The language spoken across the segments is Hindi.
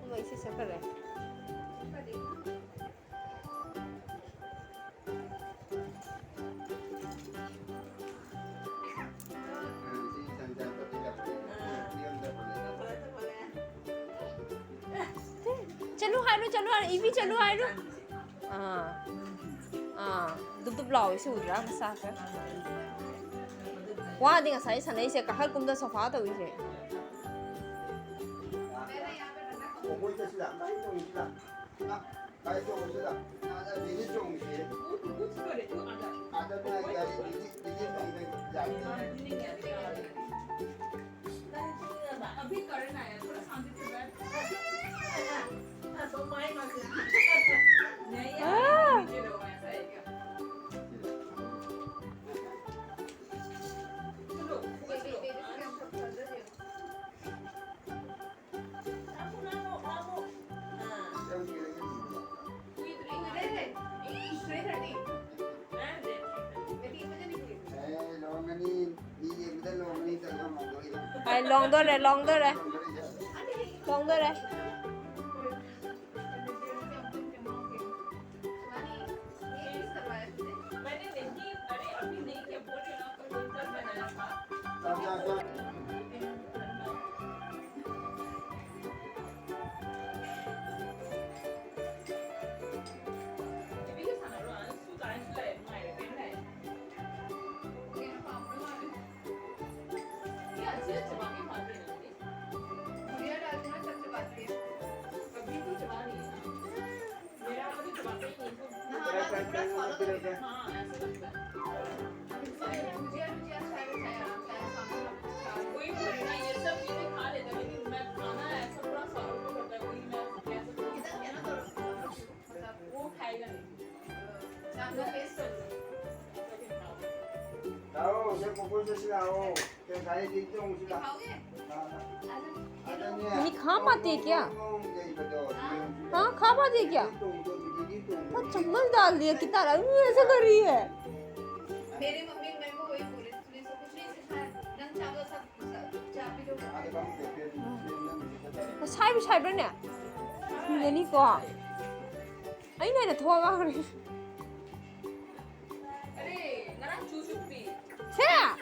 Vậy sẽ phải rồi. चलो हाय इवी चलो हाय दुब लाओ इसे उधर मसा कर वहाँ देंगे सारे सने इसे कहर कुम्दा सोफा तो इसे अभी करना है थोड़ा शांति से बैठ तो माइक मत नहीं यार नीचे रहो ऐसा है क्या चलो Ai long đó đây long đó đây long đó đây मैंने नहीं अरे अभी नहीं किया बोल रही हूँ आपको रोजगार बनाया था नहीं खा पाते क्या हाँ खा पाते क्या तो चम्मच डाल दिया कितना ऐसा कर रही है मेरी मम्मी मेरे को वही बोले तूने सब कुछ नहीं सिखाया रंग चावल सब चाय P low sai bị sai nè người đi qua ấy này là thua quá rồi अरे नाराज चूचुपी thế à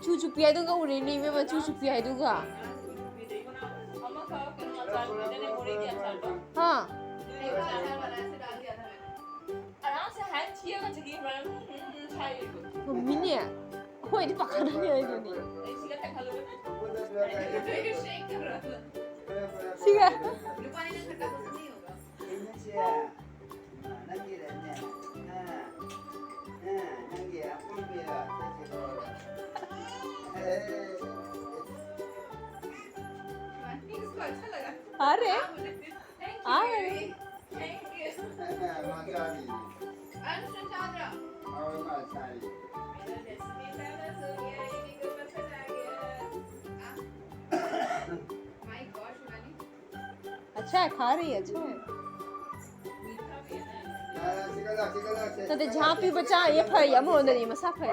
chú chú bia đâu có uống đi mà chú chú bia đâu có अम्मा का क्या अचार मैंने मोरे की अचार का हाँ नहीं वो अचार वाला ऐसे डाल दिया था मैंने आराम से हैंड किया का जगह पर चाय 뭐 미니 호이디 바카라니야 이거니 इसका टका लो शेक कर रहा था 시가 रूपानी ने खट्टा पसंद नहीं होगा इसको अच्छा लगा अरे अरे थैंक यू अनुष्का चादरा मेरा डेस्टिनी पैलेस हो गया ये को पसंद आ गया माय गॉड शिवानी अच्छा है खा रही है अच्छा है 근데 장피 बचा ये फै अमो ने मसा फै